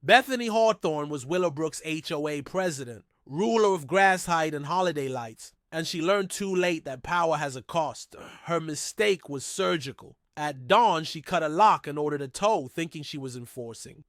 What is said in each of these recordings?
Bethany Hawthorne was Willowbrook's HOA president, ruler of Grasshide and Holiday Lights, and she learned too late that power has a cost. Her mistake was surgical. At dawn, she cut a lock and ordered a tow, thinking she was enforcing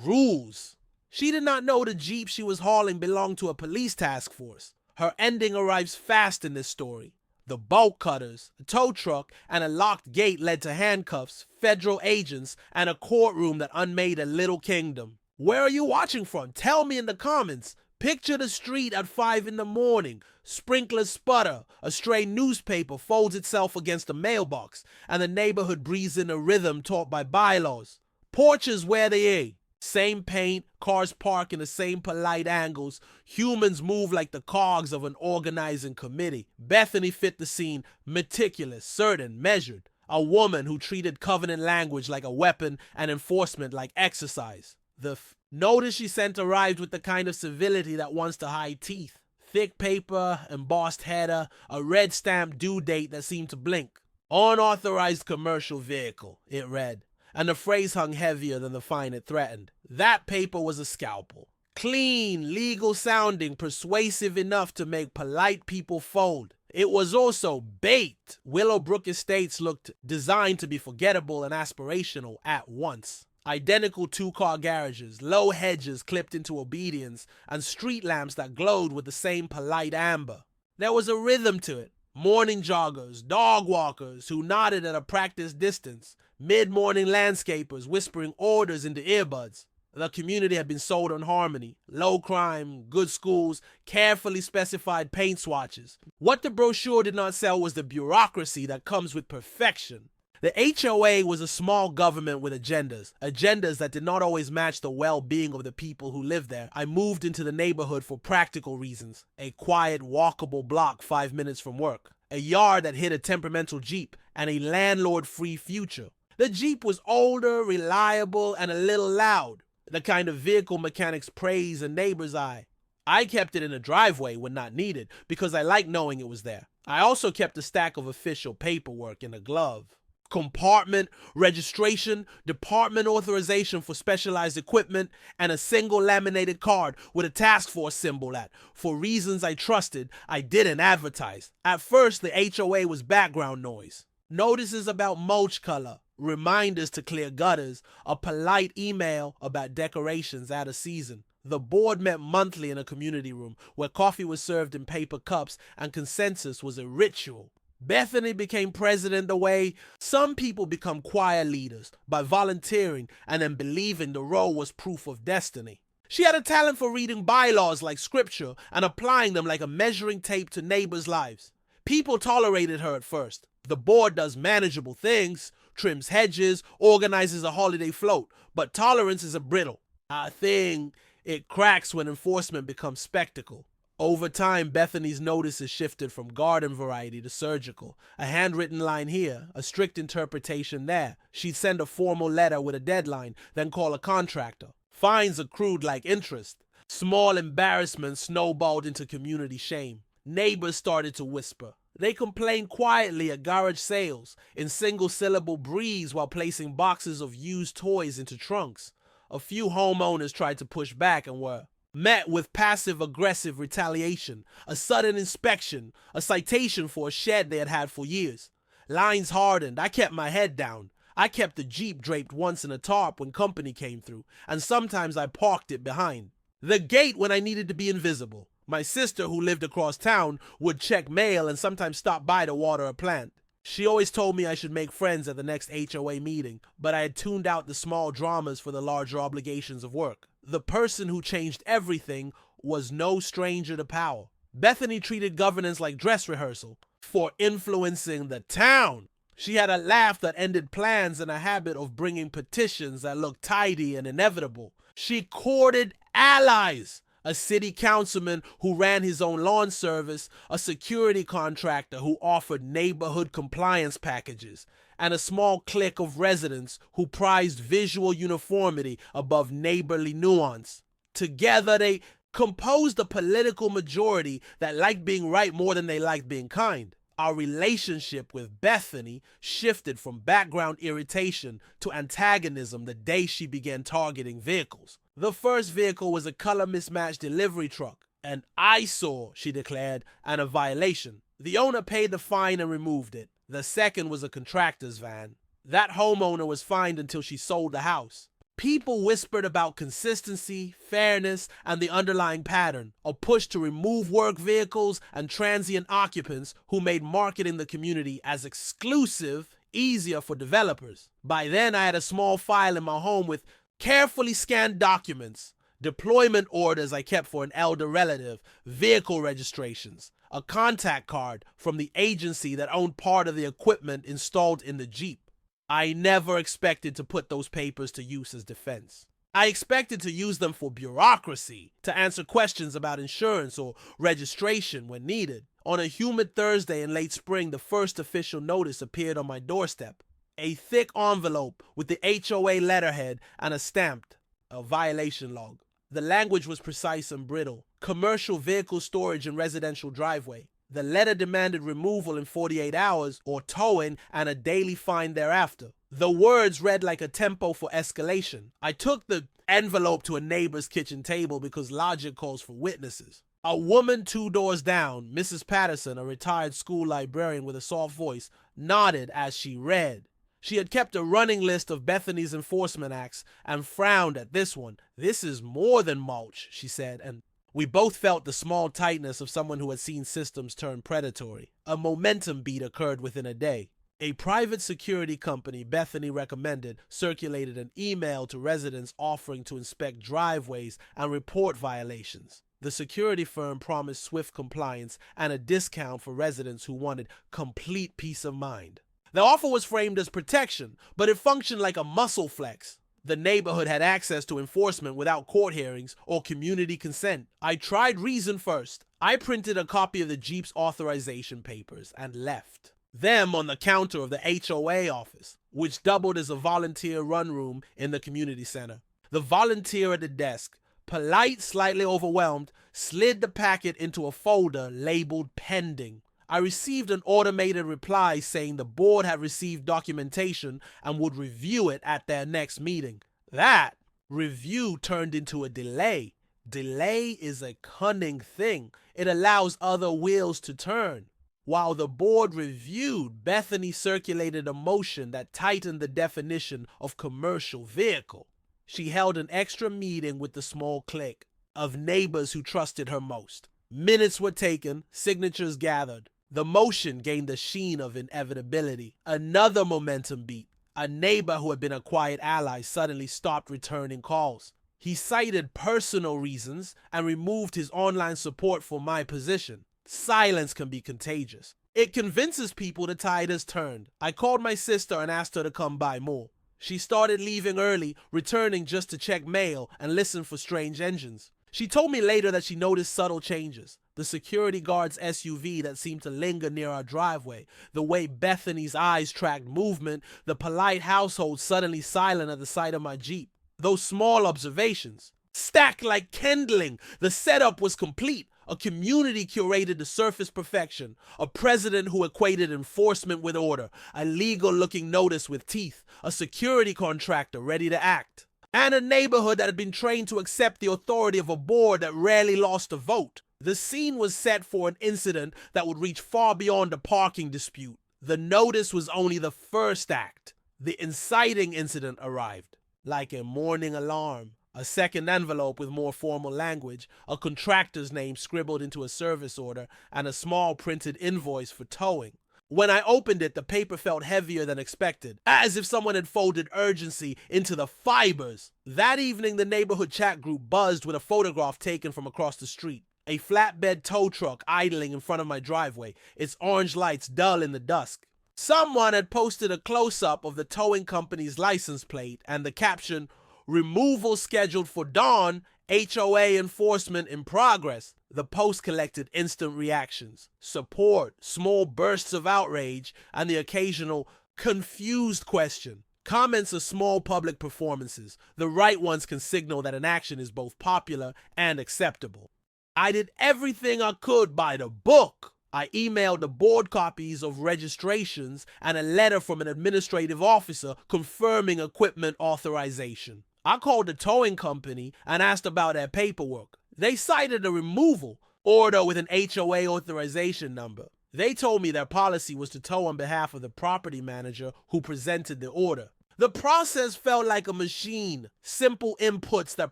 rules. She did not know the Jeep she was hauling belonged to a police task force. Her ending arrives fast in this story. The bolt cutters, a tow truck, and a locked gate led to handcuffs, federal agents, and a courtroom that unmade a little kingdom. Where are you watching from? Tell me in the comments. Picture the street at 5 in the morning. Sprinklers sputter, a stray newspaper folds itself against a mailbox, and the neighborhood breathes in a rhythm taught by bylaws. Porches where they are. Same paint, cars park in the same polite angles, humans move like the cogs of an organizing committee. Bethany fit the scene, meticulous, certain, measured. A woman who treated covenant language like a weapon and enforcement like exercise. The notice she sent arrived with the kind of civility that wants to hide teeth. Thick paper, embossed header, a red stamp due date that seemed to blink. Unauthorized commercial vehicle, it read, and the phrase hung heavier than the fine it threatened. That paper was a scalpel. Clean, legal sounding, persuasive enough to make polite people fold. It was also bait. Willowbrook Estates looked designed to be forgettable and aspirational at once. Identical two-car garages, low hedges clipped into obedience, and street lamps that glowed with the same polite amber. There was a rhythm to it. Morning joggers, dog walkers who nodded at a practiced distance, mid-morning landscapers whispering orders into earbuds. The community had been sold on harmony, low crime, good schools, carefully specified paint swatches. What the brochure did not sell was the bureaucracy that comes with perfection. The HOA was a small government with agendas that did not always match the well-being of the people who lived there. I moved into the neighborhood for practical reasons. A quiet, walkable block 5 minutes from work. A yard that hid a temperamental Jeep, and a landlord-free future. The Jeep was older, reliable, and a little loud. The kind of vehicle mechanics praise a neighbor's eye. I kept it in a driveway when not needed, because I liked knowing it was there. I also kept a stack of official paperwork in a glove. Compartment, registration, department authorization for specialized equipment, and a single laminated card with a task force symbol at. For reasons I trusted, I didn't advertise. At first, the HOA was background noise. Notices about mulch color, reminders to clear gutters, a polite email about decorations out of season. The board met monthly in a community room where coffee was served in paper cups and consensus was a ritual. Bethany became president the way some people become choir leaders, by volunteering and then believing the role was proof of destiny. She had a talent for reading bylaws like scripture and applying them like a measuring tape to neighbors' lives. People tolerated her at first. The board does manageable things, trims hedges, organizes a holiday float, but tolerance is a brittle. It cracks when enforcement becomes spectacle. Over time, Bethany's notices shifted from garden variety to surgical. A handwritten line here, a strict interpretation there. She'd send a formal letter with a deadline, then call a contractor. Fines accrued like interest. Small embarrassments snowballed into community shame. Neighbors started to whisper. They complained quietly at garage sales, in single-syllable breeze while placing boxes of used toys into trunks. A few homeowners tried to push back and were met with passive-aggressive retaliation, a sudden inspection, a citation for a shed they had had for years. Lines hardened. I kept my head down. I kept the Jeep draped once in a tarp when company came through, and sometimes I parked it behind the gate when I needed to be invisible. My sister, who lived across town, would check mail and sometimes stop by to water a plant. She always told me I should make friends at the next HOA meeting, but I had tuned out the small dramas for the larger obligations of work. The person who changed everything was no stranger to power. Bethany treated governance like dress rehearsal for influencing the town. She had a laugh that ended plans and a habit of bringing petitions that looked tidy and inevitable. She courted allies. A city councilman who ran his own lawn service, a security contractor who offered neighborhood compliance packages, and a small clique of residents who prized visual uniformity above neighborly nuance. Together, they composed a political majority that liked being right more than they liked being kind. Our relationship with Bethany shifted from background irritation to antagonism the day she began targeting vehicles. The first vehicle was a color mismatched delivery truck. An eyesore, she declared, and a violation. The owner paid the fine and removed it. The second was a contractor's van. That homeowner was fined until she sold the house. People whispered about consistency, fairness, and the underlying pattern, a push to remove work vehicles and transient occupants who made marketing the community as exclusive easier for developers. By then, I had a small file in my home with carefully scanned documents, deployment orders I kept for an elder relative, vehicle registrations, a contact card from the agency that owned part of the equipment installed in the Jeep. I never expected to put those papers to use as defense. I expected to use them for bureaucracy, to answer questions about insurance or registration when needed. On a humid Thursday in late spring, the first official notice appeared on my doorstep. A thick envelope with the HOA letterhead and a violation log. The language was precise and brittle. Commercial vehicle storage in residential driveway. The letter demanded removal in 48 hours or towing and a daily fine thereafter. The words read like a tempo for escalation. I took the envelope to a neighbor's kitchen table because logic calls for witnesses. A woman 2 doors down, Mrs. Patterson, a retired school librarian with a soft voice, nodded as she read. She had kept a running list of Bethany's enforcement acts and frowned at this one. "This is more than mulch," she said, and we both felt the small tightness of someone who had seen systems turn predatory. A momentum beat occurred within a day. A private security company Bethany recommended circulated an email to residents offering to inspect driveways and report violations. The security firm promised swift compliance and a discount for residents who wanted complete peace of mind. The offer was framed as protection, but it functioned like a muscle flex. The neighborhood had access to enforcement without court hearings or community consent. I tried reason first. I printed a copy of the Jeep's authorization papers and left them on the counter of the HOA office, which doubled as a volunteer run room in the community center. The volunteer at the desk, polite, slightly overwhelmed, slid the packet into a folder labeled pending. I received an automated reply saying the board had received documentation and would review it at their next meeting. That review turned into a delay. Delay is a cunning thing. It allows other wheels to turn. While the board reviewed, Bethany circulated a motion that tightened the definition of commercial vehicle. She held an extra meeting with the small clique of neighbors who trusted her most. Minutes were taken, signatures gathered. The motion gained the sheen of inevitability. Another momentum beat. A neighbor who had been a quiet ally suddenly stopped returning calls. He cited personal reasons and removed his online support for my position. Silence can be contagious. It convinces people the tide has turned. I called my sister and asked her to come by more. She started leaving early, returning just to check mail and listen for strange engines. She told me later that she noticed subtle changes. The security guard's SUV that seemed to linger near our driveway, the way Bethany's eyes tracked movement, the polite household suddenly silent at the sight of my Jeep. Those small observations, stacked like kindling, the setup was complete. A community curated to surface perfection, a president who equated enforcement with order, a legal-looking notice with teeth, a security contractor ready to act, and a neighborhood that had been trained to accept the authority of a board that rarely lost a vote. The scene was set for an incident that would reach far beyond a parking dispute. The notice was only the first act. The inciting incident arrived, like a morning alarm. A second envelope with more formal language, a contractor's name scribbled into a service order, and a small printed invoice for towing. When I opened it, the paper felt heavier than expected, as if someone had folded urgency into the fibers. That evening, the neighborhood chat group buzzed with a photograph taken from across the street. A flatbed tow truck idling in front of my driveway, its orange lights dull in the dusk. Someone had posted a close-up of the towing company's license plate and the caption, "Removal scheduled for dawn, HOA enforcement in progress." The post collected instant reactions, support, small bursts of outrage, and the occasional confused question. Comments are small public performances. The right ones can signal that an action is both popular and acceptable. I did everything I could by the book. I emailed the board copies of registrations and a letter from an administrative officer confirming equipment authorization. I called the towing company and asked about their paperwork. They cited a removal order with an HOA authorization number. They told me their policy was to tow on behalf of the property manager who presented the order. The process felt like a machine, simple inputs that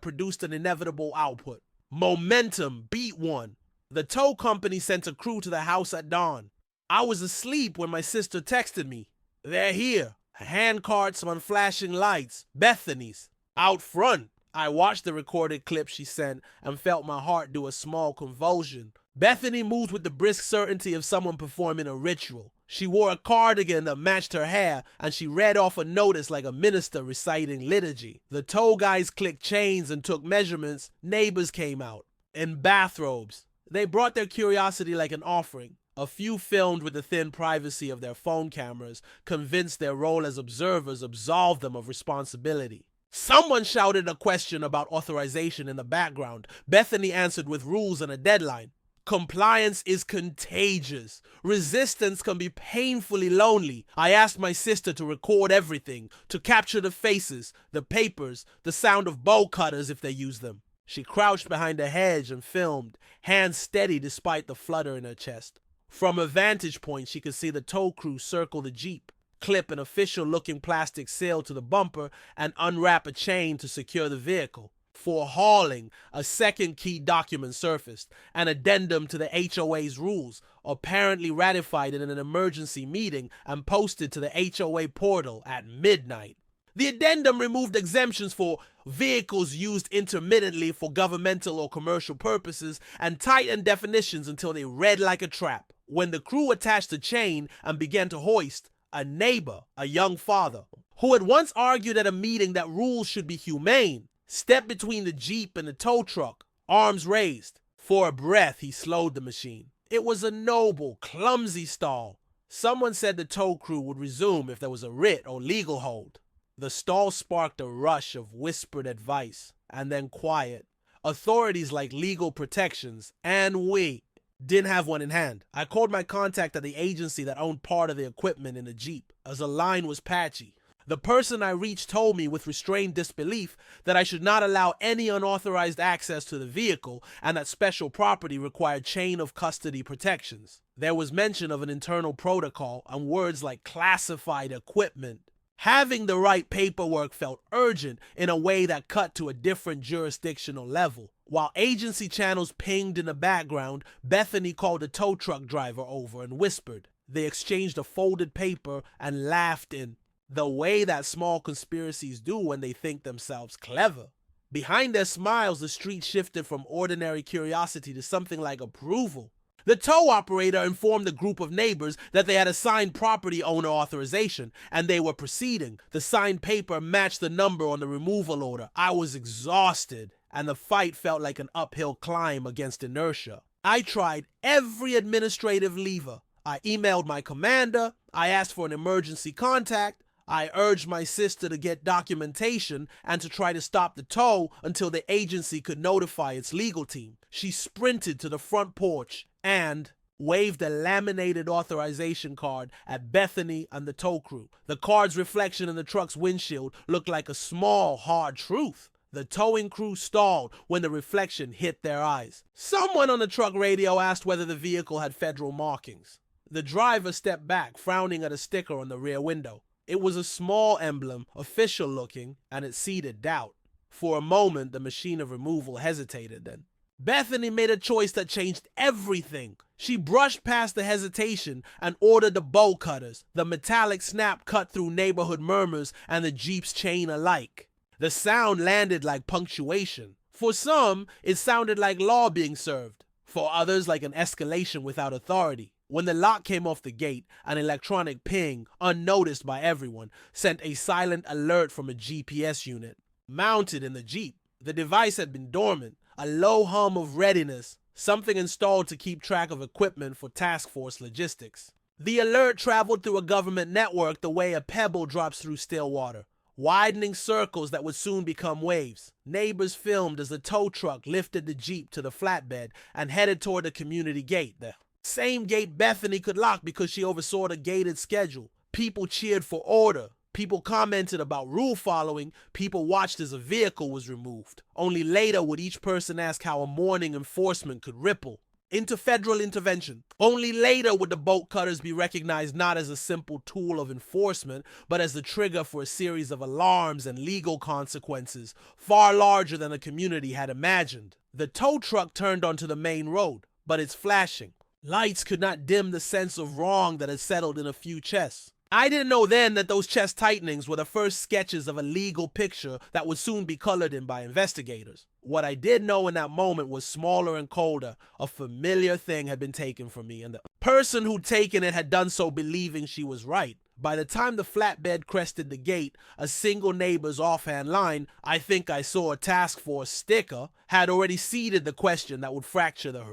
produced an inevitable output. Momentum beat one. The tow company sent a crew to the house at dawn. I was asleep when my sister texted me. They're here. Handcarts on flashing lights. Bethany's. Out front. I watched the recorded clip she sent and felt my heart do a small convulsion. Bethany moved with the brisk certainty of someone performing a ritual. She wore a cardigan that matched her hair, and she read off a notice like a minister reciting liturgy. The tow guys clicked chains and took measurements. Neighbors came out in bathrobes. They brought their curiosity like an offering. A few filmed with the thin privacy of their phone cameras, convinced their role as observers absolved them of responsibility. Someone shouted a question about authorization in the background. Bethany answered with rules and a deadline. Compliance is contagious. Resistance can be painfully lonely. I asked my sister to record everything, to capture the faces, the papers, the sound of bow cutters if they use them. She crouched behind a hedge and filmed, hands steady despite the flutter in her chest. From a vantage point, she could see the tow crew circle the Jeep, clip an official-looking plastic seal to the bumper, and unwrap a chain to secure the vehicle. For hauling, a second key document surfaced, an addendum to the HOA's rules, apparently ratified in an emergency meeting and posted to the HOA portal at midnight. The addendum removed exemptions for vehicles used intermittently for governmental or commercial purposes and tightened definitions until they read like a trap. When the crew attached the chain and began to hoist, a neighbor, a young father, who had once argued at a meeting that rules should be humane, stepped between the Jeep and the tow truck, arms raised. For a breath, he slowed the machine. It was a noble, clumsy stall. Someone said the tow crew would resume if there was a writ or legal hold. The stall sparked a rush of whispered advice, and then quiet. Authorities like legal protections, and we didn't have one in hand. I called my contact at the agency that owned part of the equipment in the Jeep, as the line was patchy. The person I reached told me with restrained disbelief that I should not allow any unauthorized access to the vehicle and that special property required chain of custody protections. There was mention of an internal protocol and words like classified equipment. Having the right paperwork felt urgent in a way that cut to a different jurisdictional level. While agency channels pinged in the background, Bethany called a tow truck driver over and whispered. They exchanged a folded paper and laughed in the way that small conspiracies do when they think themselves clever. Behind their smiles, the street shifted from ordinary curiosity to something like approval. The tow operator informed the group of neighbors that they had a signed property owner authorization, and they were proceeding. The signed paper matched the number on the removal order. I was exhausted, and the fight felt like an uphill climb against inertia. I tried every administrative lever. I emailed my commander. I asked for an emergency contact. I urged my sister to get documentation and to try to stop the tow until the agency could notify its legal team. She sprinted to the front porch and waved a laminated authorization card at Bethany and the tow crew. The card's reflection in the truck's windshield looked like a small, hard truth. The towing crew stalled when the reflection hit their eyes. Someone on the truck radio asked whether the vehicle had federal markings. The driver stepped back, frowning at a sticker on the rear window. It was a small emblem, official looking, and it seeded doubt. For a moment, the machine of removal hesitated then. Bethany made a choice that changed everything. She brushed past the hesitation and ordered the bow cutters. The metallic snap cut through neighborhood murmurs and the Jeep's chain alike. The sound landed like punctuation. For some, it sounded like law being served. For others, like an escalation without authority. When the lock came off the gate, an electronic ping, unnoticed by everyone, sent a silent alert from a GPS unit. Mounted in the Jeep, the device had been dormant, a low hum of readiness, something installed to keep track of equipment for task force logistics. The alert traveled through a government network the way a pebble drops through still water, widening circles that would soon become waves. Neighbors filmed as the tow truck lifted the Jeep to the flatbed and headed toward the community gate. The same gate Bethany could lock because she oversaw the gated schedule. People cheered for order. People commented about rule following, people watched as a vehicle was removed. Only later would each person ask how a morning enforcement could ripple into federal intervention. Only later would the bolt cutters be recognized not as a simple tool of enforcement, but as the trigger for a series of alarms and legal consequences far larger than the community had imagined. The tow truck turned onto the main road, but it's flashing. Lights could not dim the sense of wrong that had settled in a few chests. I didn't know then that those chest tightenings were the first sketches of a legal picture that would soon be colored in by investigators. What I did know in that moment was smaller and colder. A familiar thing had been taken from me, and the person who'd taken it had done so believing she was right. By the time the flatbed crested the gate, a single neighbor's offhand line, "I think I saw a task force sticker," had already seeded the question that would fracture the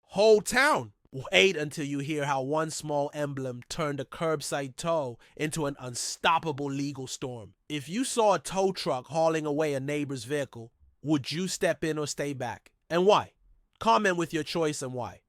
whole town. Wait until you hear how one small emblem turned a curbside tow into an unstoppable legal storm. If you saw a tow truck hauling away a neighbor's vehicle, would you step in or stay back? And why? Comment with your choice and why.